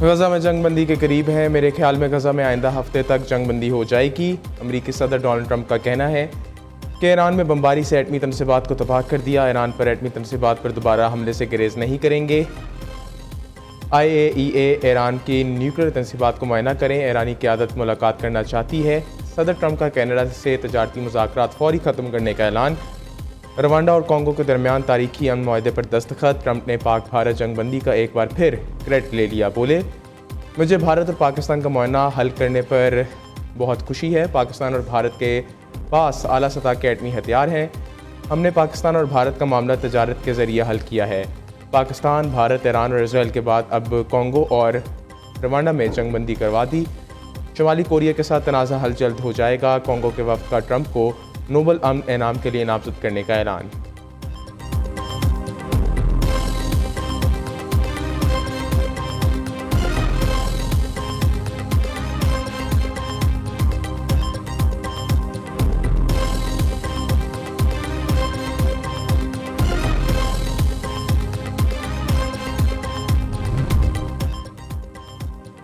गज़ा में जंगबंदी के करीब है। मेरे ख्याल में गज़ा में आइंदा हफ्ते तक जंगबंदी हो जाएगी। अमरीकी सदर डोनाल्ड ट्रंप का कहना है कि ईरान में बमबारी से एटमी तनसीबात को तबाह कर दिया। ईरान पर एटमी तनसीबात पर दोबारा हमले से गुरेज नहीं करेंगे। IAEA ईरान की न्यूक्लियर तनसीबात को मुआयना करें। ईरानी क़यादत मुलाकात करना चाहती है। सदर ट्रंप का कनाडा से तजारती मुज़ाकरात फौरी ख़त्म करने का ऐलान। रवांडा और कॉन्गो के दरमियान तारीखी अमन मुआहदे पर दस्तखत। ट्रंप ने पाक भारत जंगबंदी का एक बार फिर क्रेडिट ले लिया। बोले, मुझे भारत और पाकिस्तान का मुआयना हल करने पर बहुत खुशी है। पाकिस्तान और भारत के पास आला सतह के एटमी हथियार हैं। हमने पाकिस्तान और भारत का मामला तजारत के ज़रिए हल किया है। पाकिस्तान, भारत, ईरान और इसराइल के बाद अब कॉन्गो और रवांडा में जंगबंदी करवा दी। शुमाली कोरिया के साथ तनाज़ा हल जल्द हो जाएगा। कॉन्गो के वफ़द का ट्रंप को नोबल अमन इनाम के लिए नामज़द करने का ऐलान।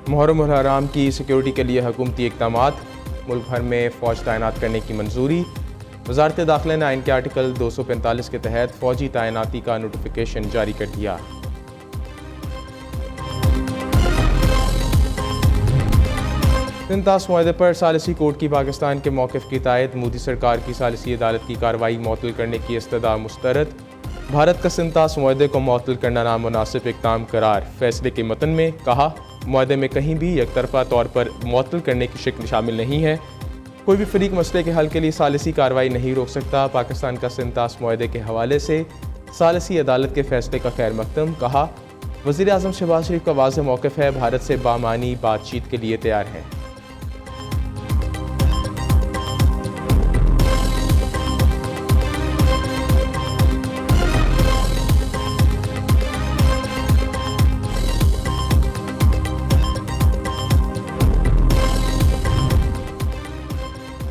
मुहर्रम उल हराम की सिक्योरिटी के लिए हुकूमती इक़दामात। मुल्क भर में फ़ौज तैनात करने की मंजूरी। वज़ारत दाखिला ने आइन के आर्टिकल 245 के तहत फ़ौजी तैनाती का नोटिफिकेशन जारी कर दिया। सिंतास मुआहदे पर सालिसी कोर्ट की पाकिस्तान के मौक़िफ़ की तायद। मोदी सरकार की सालिसी अदालत की कार्रवाई मुअत्तल करने की इस्तदा मुस्तरद। भारत का सिंतास मुआहदे को मुअत्तल करना नामुनासिब इक़दाम करार। फैसले के मतन में कहा, मुआहदे में कहीं भी एकतरफ़ा तौर पर मुअत्तल करने की शिक्ल शामिल नहीं है। कोई भी फरीक मसले के हल के लिए सालिसी कार्रवाई नहीं रोक सकता। पाकिस्तान का सिंतास मुआहदे के हवाले से सालिसी अदालत के फैसले का खैर मकदम। कहा, वज़ीर आज़म शहबाज शरीफ का वाज़ेह मौक़िफ़ है, भारत से बामानी बातचीत के लिए तैयार है।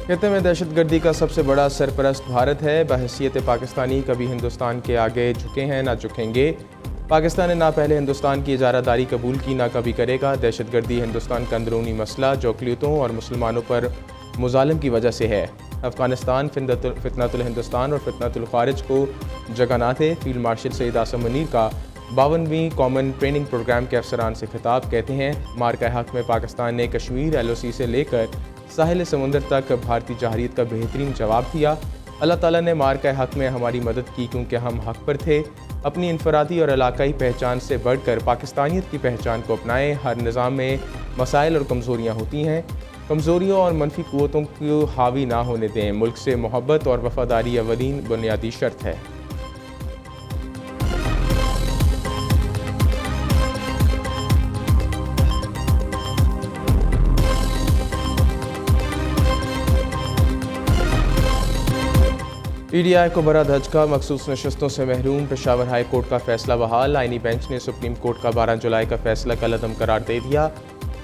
खत्ते में दहशतगर्दी का सबसे बड़ा सरपरस्त भारत है। बहैसियत पाकिस्तानी कभी हिंदुस्तान के आगे झुके हैं ना झुकेंगे। पाकिस्तान ने ना पहले हिंदुस्तान की इजारादारी कबूल की ना कभी करेगा। दहशतगर्दी हिंदुस्तान का अंदरूनी मसला जो अक़लियतों और मुसलमानों पर मुज़ालिम की वजह से है। अफ़गानिस्तान फितनतुल हिंदुस्तान और फितनतुल ख़ारिज को जगह ना थे। फील्ड मार्शल सईद आसम मुनीर का 52वीं कॉमन ट्रेनिंग प्रोग्राम के अफसरान से खिताब। कहते हैं, मार्का हक़ में पाकिस्तान ने कश्मीर LOC से लेकर साहिल समुंदर तक भारतीय जहरीत का बेहतरीन जवाब दिया। अल्लाह ताला ने मार्का हक़ में हमारी मदद की क्योंकि हम हक़ पर थे। अपनी इनफरादी और इलाकाई पहचान से बढ़कर पाकिस्तानियत की पहचान को अपनाएं। हर निज़ाम में मसाइल और कमज़ोरियाँ होती हैं। कमज़ोरियों और मनफी क़ुव्वतों को हावी ना होने दें। मुल्क से मोहब्बत और वफ़ादारी अवलीन बुनियादी शर्त है। PDI को बड़ा धचका, मखसूस नशस्तों से महरूम। पेशावर हाई कोर्ट का फैसला बहाल। आइनी बेंच ने सुप्रीम कोर्ट का 12 जुलाई का फैसला कलअदम करार दे दिया।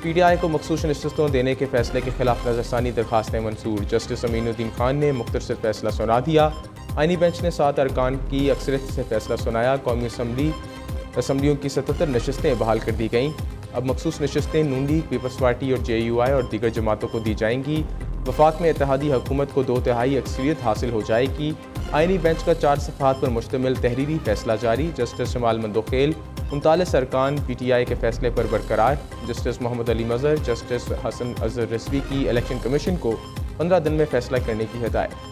PDI को मखसूस नशस्तों देने के फैसले के खिलाफ नज़रसानी दरखास्तें मंसूर। जस्टिस अमीनुद्दीन खान ने मुख्तसर फैसला सुना दिया। आइनी बेंच ने 7 अरकान की अक्सरियत से फैसला सुनाया। कौमी असम्बलियों की 77 नशस्तें बहाल कर दी गईं। अब मखसूस नशस्तें नून लीग, पीपल्स पार्टी और JUI और दीगर जमातों को दी जाएंगी। वफाक में इत्तेहादी हुकूमत को 2/3 अक्सरियत हासिल हो जाएगी। आइनी बेंच का 4 सफ़हात पर मुश्तमिल तहरीरी फैसला जारी। जस्टिस जमाल मंदोखेल 39 अरकान PTI के फैसले पर बरकरार। जस्टिस मोहम्मद अली मज़हर, जस्टिस हसन अज़हर रिजवी की इलेक्शन कमीशन को 15 दिन में फैसला करने की हिदायत।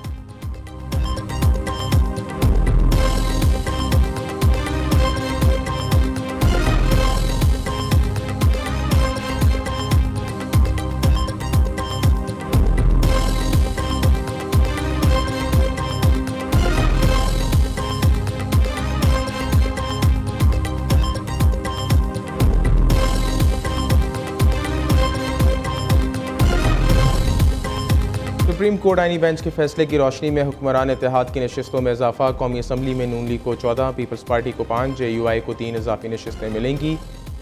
सुप्रीम कोर्ट आइनी बेंच के फैसले की रोशनी में हुक्मरान इत्तेहाद की नशस्तों में इजाफा। कौमी असम्बली में नून लीग को 14, पीपल्स पार्टी को 5, JUI को 3 इजाफी नशस्तें मिलेंगी।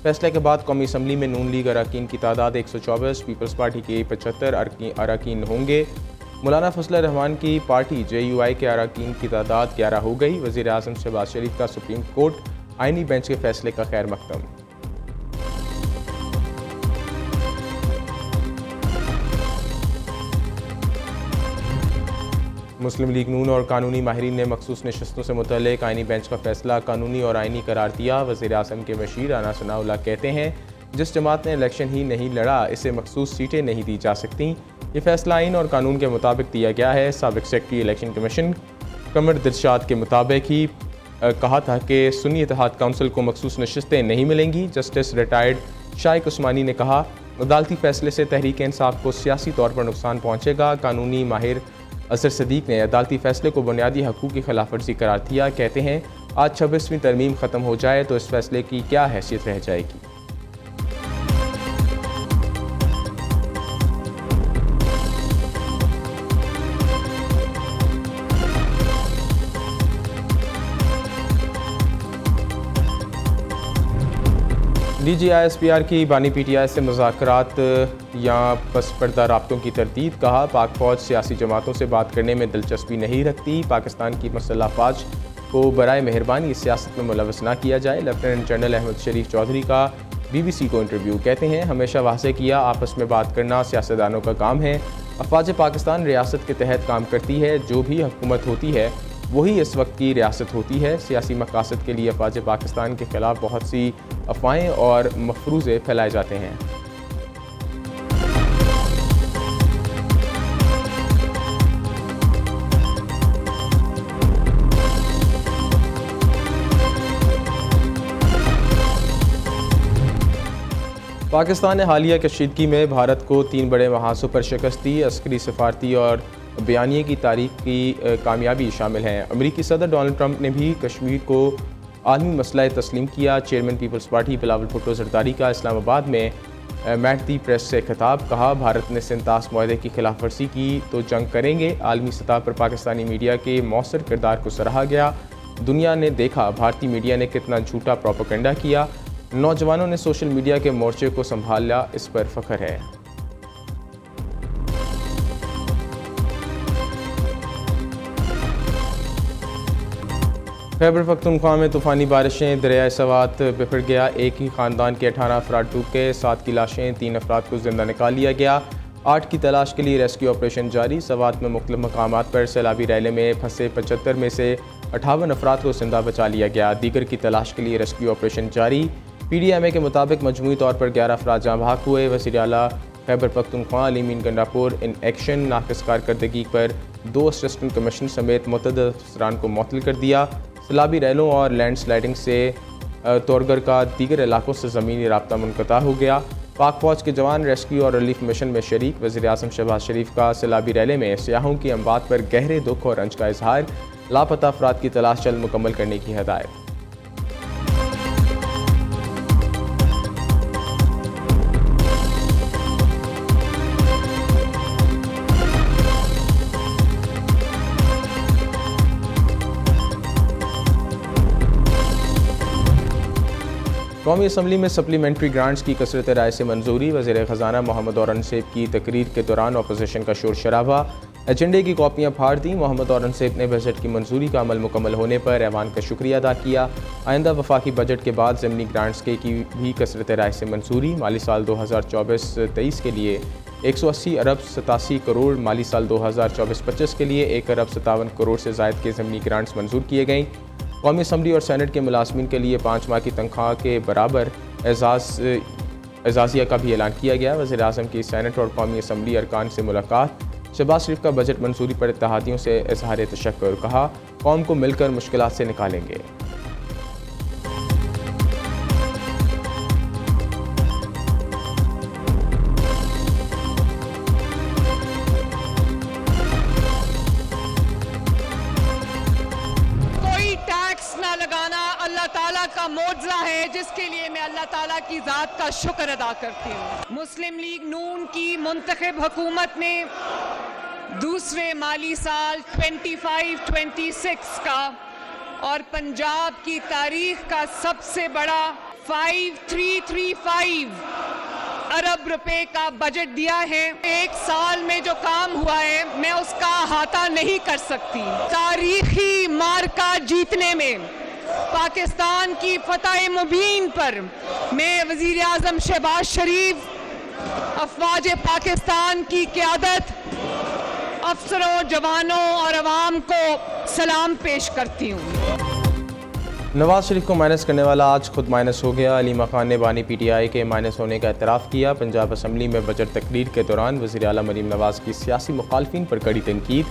फैसले के बाद कौमी असम्बली में नून लीग अरकान की तादाद 124, पीपल्स पार्टी के 75 अरकान होंगे। मौलाना फजल रहमान की पार्टी JUI के अरकान की तादाद 11 हो गई। वज़ीर आज़म शहबाज शरीफ का सुप्रीम कोर्ट आइनी बेंच के फैसले का खैर मकदम। मुस्लिम लीग नून और कानूनी माहिरीन ने मखसूस नशस्तों से मुतल्लिक़ आइनी बेंच का फैसला कानूनी और आइनी करार दिया। वज़ीर आज़म के मशीर राना सनाउल्लाह कहते हैं, जिस जमात ने इलेक्शन ही नहीं लड़ा इसे मखसूस सीटें नहीं दी जा सकती। ये फैसला आइन और कानून के मुताबिक दिया गया है। साबिक़ सेक्रेटरी इलेक्शन कमीशन कमर दिलशाद के मुताबिक ही कहा था कि सुन्नी इत्तेहाद काउंसिल को मखसूस नशस्तें नहीं मिलेंगी। जस्टिस रिटायर्ड शाइक उस्मानी ने कहा, अदालती फैसले से तहरीक इंसाफ को सियासी तौर पर नुकसान पहुँचेगा। कानूनी माहिर असर सदीक ने अदालती फैसले को बुनियादी हकूक़ की खिलाफ वर्जी करार दिया। कहते हैं, आज 26वीं तरमीम ख़त्म हो जाए तो इस फैसले की क्या हैसियत रह जाएगी। DGISPR की बानी PTI से मुज़ाकरात या पस पर्दा राब्तों की तरतीब। कहा, पाक फ़ौज सियासी जमातों से बात करने में दिलचस्पी नहीं रखती। पाकिस्तान की मसल्ह फ़ौज को बराए मेहरबानी सियासत में मुलव्वस ना किया जाए। लेफ्टिनेंट जनरल अहमद शरीफ चौधरी का BBC को इंटरव्यू। कहते हैं, हमेशा वाज़ेह किया आपस में बात करना सियासतदानों का काम है। अफ़वाज पाकिस्तान रियासत के तहत काम करती है। जो भी हुकूमत होती है वही इस वक्त की रियासत होती है। सियासी मकासद के लिए अफ़वाज पाकिस्तान के ख़िलाफ़ बहुत सी अफवाहें और मफरूज़े फैलाए जाते हैं। पाकिस्तान ने हालिया कशीदगी में भारत को 3 बड़े महासों पर शिकस्त दी। अस्करी, सफारती और बयानिए की तारीख की कामयाबी शामिल हैं। अमरीकी सदर डोनाल्ड ट्रंप ने भी कश्मीर को आलमी मसला तस्लीम किया। Chairman Peoples Party Bilawal Bhutto Zardari का इस्लामाबाद में मैट दी प्रेस से खिताब। कहा, भारत ने सिंतास मुआहदे की खिलाफ वर्जी की तो जंग करेंगे। आलमी सतह पर पाकिस्तानी मीडिया के मौसर किरदार को सराहा गया। दुनिया ने देखा भारतीय मीडिया ने कितना झूठा प्रोपेगेंडा किया। नौजवानों ने सोशल मीडिया के मोर्चे को संभाला, इस पर फ़ख्र है। खैबर पख्तूनख्वा में तूफ़ानी बारिशें, दरियाए सवात बिफर गया। एक ही ख़ानदान के 18 अफराद डूब गए। 7 की लाशें, 3 अफराद को जिंदा निकाल लिया गया। 8 की तलाश के लिए रेस्क्यू ऑपरेशन जारी। सवात में मुख्तलिफ मकामात पर सैलाबी रैले में फंसे 75 में से 58 अफराद को जिंदा बचा लिया गया। दीगर की तलाश के लिए रेस्क्यू ऑपरेशन जारी। PDMA के मुताबिक मजमूई तौर पर 11 अफराद जहाँ भाग हुए। वज़ीर आला खैबर पख्तूनख्वा अली मीन गंडापुर इन एक्शन नाक़िस कारकर्दगी पर 2 असिस्टेंट कमिश्नर समेत मुतअद्दिद अफसरान को मुअत्तल कर दिया। सैलाबी रैलों और लैंड स्लाइडिंग से तोरगर का दीगर इलाकों से ज़मीनी राब्ता मुनक़ता हो गया। पाक फ़ौज के जवान रेस्क्यू और रिलीफ मिशन में शरीक। वज़ीर आज़म शहबाज शरीफ का सैलाबी रैले में सियाहों की अमवात पर गहरे दुख और रंज का इजहार। लापता अफराद की तलाश जल्द मुकम्मल करने की हिदायत। कौमी असम्बली में सप्लीमेंट्री ग्रांट्स की कसरत राय से मंजूरी। वज़ीर ख़जाना मोहम्मद औरंगज़ेब की तकरीर के दौरान अपोजिशन का शोर शराबा। एजेंडे की कॉपियाँ फाड़ दी। मोहम्मद औरंगज़ेब ने बजट की मंजूरी का अमल मुकम्मल होने पर ऐवान का शुक्रिया अदा किया। आइंदा वफाकी बजट के बाद ज़मीनी ग्रांट्स की भी कसरत राय से मंजूरी। माली साल 2024-23 के लिए 180 अरब 87 करोड़, माली साल 2024-25 के लिए 1 अरब 57 करोड़ से ज़ायद के ज़मीनी ग्रांट्स मंजूर किए गए। कौमी असम्बली और सेनेट के मुलाजमीन के लिए 5 माह की तनख्वाह के बराबर एजाज़िया का भी ऐलान किया गया। वज़ीर आज़म की सेनेट और कौमी असम्बली अरकान से मुलाकात। शहबाज शरीफ का बजट मंजूरी पर इत्तेहादियों से इज़हार तशक्कुर। कहा, कौम को मिलकर मुश्किलात से निकालेंगे। अल्लाह ताला का मौजज़ा है, जिसके लिए मैं अल्लाह ताला की ज़ात का शुक्र अदा करती हूँ। मुस्लिम लीग नून की मुंतखब हुकूमत ने दूसरे माली साल 25-26 का और पंजाब की तारीख का सबसे बड़ा 5335 अरब रुपए का बजट दिया है। एक साल में जो काम हुआ है मैं उसका अहाता नहीं कर सकती। तारीखी मार्का जीतने में पाकिस्तान की फतह मुबीन पर मैं वज़ीर आज़म शहबाज शरीफ, अफ़वाज पाकिस्तान की क़यादत अफसरों, जवानों और अवाम को सलाम पेश करती हूँ। नवाज शरीफ को माइनस करने वाला आज खुद माइनस हो गया। अली मकान ने बानी PTI के माइनस होने का एतराफ़ किया। पंजाब असम्बली में बजट तकरीर के दौरान वज़ीर आला मरीम नवाज़ की सियासी मुखालफिन पर कड़ी तनकीद।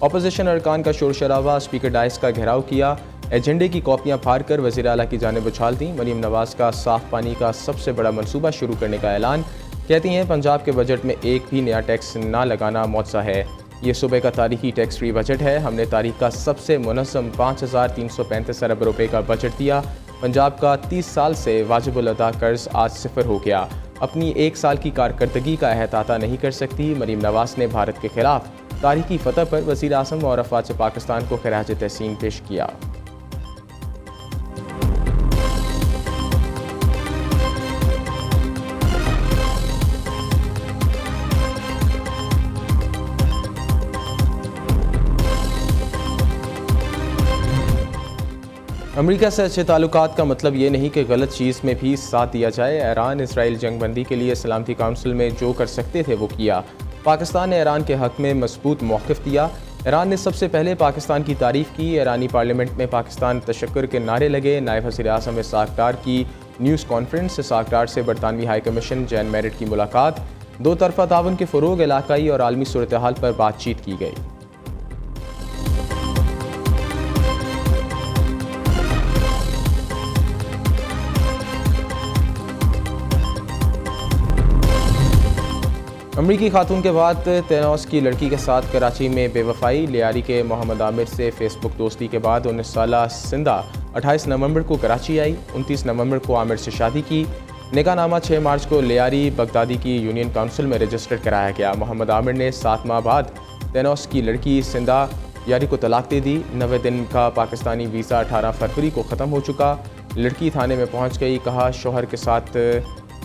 अपोजिशन अरकान का शोर शराबा, स्पीकर डाइस का घेराव किया, एजेंडे की कॉपियाँ फाड़ कर वज़ीर आला की जानिब उछाल दी। मरीम नवाज़ का साफ़ पानी का सबसे बड़ा मनसूबा शुरू करने का ऐलान। कहती हैं पंजाब के बजट में एक भी नया टैक्स ना लगाना मुआवजा है। ये सूबे का तारीखी टैक्स फ्री बजट है। हमने तारीख का सबसे मुनज़्ज़म 5335 अरब रुपए का बजट दिया। पंजाब का 30 साल से वाजिबुल अदा कर्ज आज सिफर हो गया। अपनी एक साल की कारकर्दगी का अहताता नहीं कर सकती। मरीम नवाज़ ने भारत के खिलाफ तारीखी फतह पर वज़ीर आज़म और अफवाज पाकिस्तान को खराज तहसीन पेश किया। अमेरिका से अच्छे ताल्लुकात का मतलब ये नहीं कि गलत चीज़ में भी साथ दिया जाए। ईरान इसराइल जंग बंदी के लिए सलामती काउंसिल में जो कर सकते थे वो किया। पाकिस्तान ने ईरान के हक़ में मजबूत मौक़िफ़ दिया। ईरान ने सबसे पहले पाकिस्तान की तारीफ़ की। ईरानी पार्लियामेंट में पाकिस्तान तशक्कुर के नारे लगे। नायब वज़ीर आज़म इसाक डार की न्यूज़ कॉन्फ्रेंस। इसाक डार से बरतानवी हाई कमीशन जैन मैरिट की मुलाकात। दो तरफ़ा ताउन के फ़रोग़, इलाकाई और आलमी सूरत हाल पर बातचीत की गई। अमरीकी खातून के बाद तेनौस की लड़की के साथ कराची में बेवफाई। लियारी के मोहम्मद आमिर से फेसबुक दोस्ती के बाद 19 साला सिंधा 28 नवंबर को कराची आई। 29 नवंबर को आमिर से शादी की। निकाहनामा 6 मार्च को लियारी बगदादी की यूनियन काउंसिल में रजिस्टर्ड कराया गया। मोहम्मद आमिर ने 7 माह बाद तेनौस की लड़की सिंधा यारी को तलाक दे दी। 90 दिन का पाकिस्तानी वीज़ा 18 फरवरी को ख़त्म हो चुका। लड़की थाने में पहुँच गई। कहा शोहर के साथ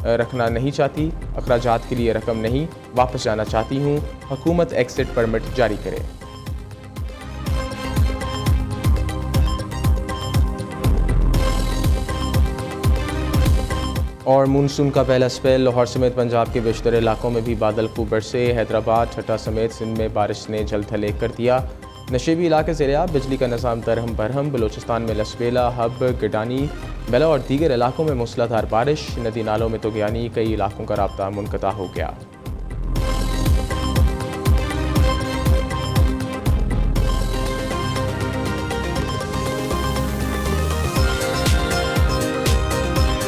रखना नहीं चाहती, अखराजात के लिए रकम नहीं, वापस जाना चाहती हूँ। हुकूमत एग्जिट परमिट जारी करे। और मानसून का पहला स्पेल लाहौर समेत पंजाब के बेशतर इलाकों में भी बादल खूब बरसे। हैदराबाद, ठट्टा समेत सिंध में बारिश ने जल थले कर दिया। नशेबी इलाके ज़ेरिया बिजली का निज़ाम दरहम बरहम। बलोचिस्तान में लसबेला, हब, गिडानी, बेला और दीगर इलाकों में मूसलाधार बारिश। नदी नालों में तुगयानी, कई इलाकों का राब्ता मुनक़ता हो गया।